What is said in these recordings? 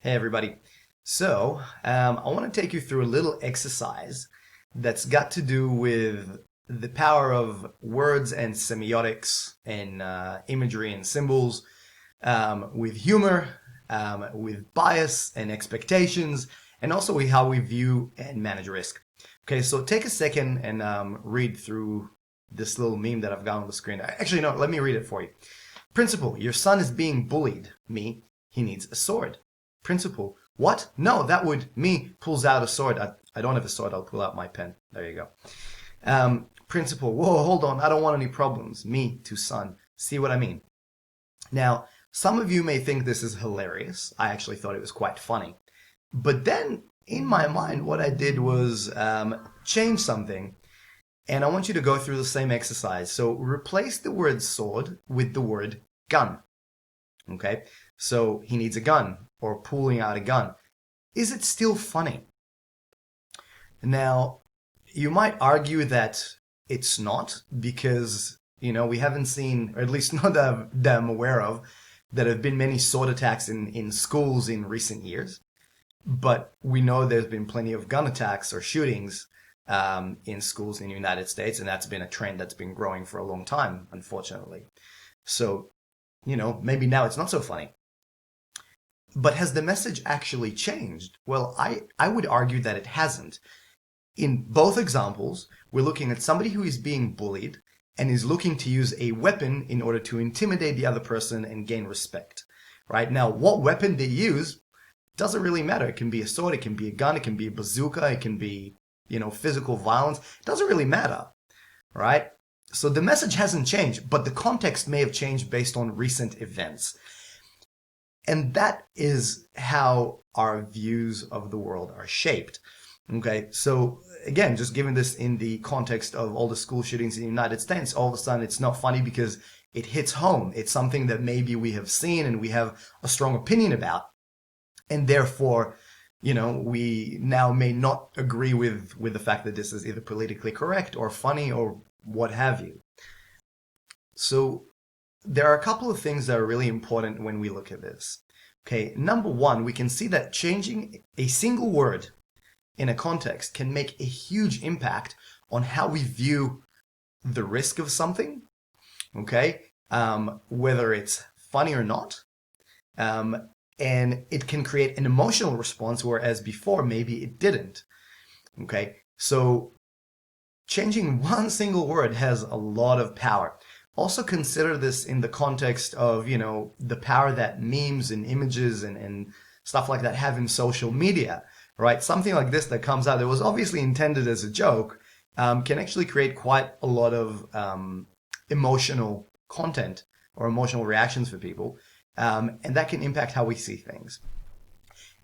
Hey everybody. I want to take you through a little exercise that's got to do with the power of words and semiotics and imagery and symbols, with humor, with bias and expectations, and also with how we view and manage risk. Okay, so take a second and read through this little meme that I've got on the screen. Actually, no, let me read it for you. Principal, your son is being bullied. Me, he needs a sword. Principal, what? No, that would, me, pulls out a sword. I don't have a sword, I'll pull out my pen. There you go. Principal, whoa, hold on, I don't want any problems. Me to son, see what I mean? Now, some of you may think this is hilarious. I actually thought it was quite funny. But then, in my mind, what I did was change something. And I want you to go through the same exercise. So replace the word sword with the word gun. Okay? So he needs a gun, or pulling out a gun. Is it still funny? Now, you might argue that it's not, because, we haven't seen, or at least not that I'm aware of, that have been many sword attacks in schools in recent years. But we know there's been plenty of gun attacks or shootings in schools in the United States, and that's been a trend that's been growing for a long time, unfortunately. So, maybe now it's not so funny. But has the message actually changed? Well, I would argue that it hasn't. In both examples, we're looking at somebody who is being bullied and is looking to use a weapon in order to intimidate the other person and gain respect. Right? Now, what weapon they use doesn't really matter. It can be a sword, it can be a gun, it can be a bazooka, it can be, physical violence. It doesn't really matter. Right? So the message hasn't changed, but the context may have changed based on recent events. And that is how our views of the world are shaped. Okay, so again, just given this in the context of all the school shootings in the United States, all of a sudden it's not funny because it hits home. It's something that maybe we have seen and we have a strong opinion about. And therefore, we now may not agree with the fact that this is either politically correct or funny or what have you. So there are a couple of things that are really important when we look at this. Okay, number one, we can see that changing a single word in a context can make a huge impact on how we view the risk of something, okay, whether it's funny or not. And it can create an emotional response, whereas before maybe it didn't. Okay, so changing one single word has a lot of power. Also consider this in the context of, the power that memes and images and stuff like that have in social media, right? Something like this that comes out that was obviously intended as a joke can actually create quite a lot of emotional content or emotional reactions for people. And that can impact how we see things.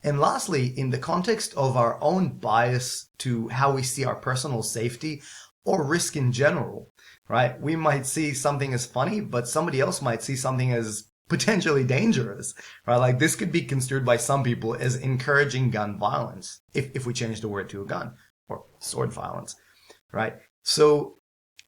And lastly, in the context of our own bias to how we see our personal safety or risk in general, right? We might see something as funny, but somebody else might see something as potentially dangerous, right? Like this could be construed by some people as encouraging gun violence, if we change the word to a gun, or sword violence, right? So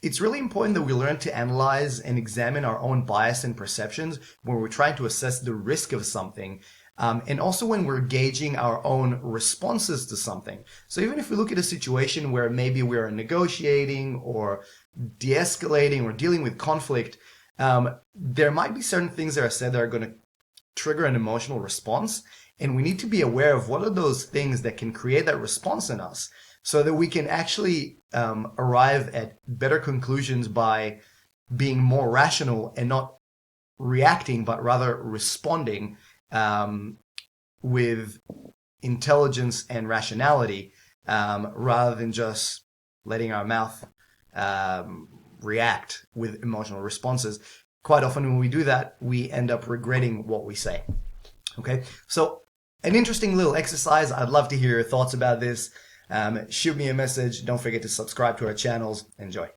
it's really important that we learn to analyze and examine our own bias and perceptions when we're trying to assess the risk of something, and also when we're gauging our own responses to something. So even if we look at a situation where maybe we're negotiating or de-escalating or dealing with conflict, there might be certain things that are said that are going to trigger an emotional response, and we need to be aware of what are those things that can create that response in us so that we can actually arrive at better conclusions by being more rational and not reacting, but rather responding with intelligence and rationality, rather than just letting our mouth react with emotional responses. Quite often when we do that, we end up regretting what we say. Okay, so an interesting little exercise. I'd love to hear your thoughts about this. Shoot me a message. Don't forget to subscribe to our channels. Enjoy.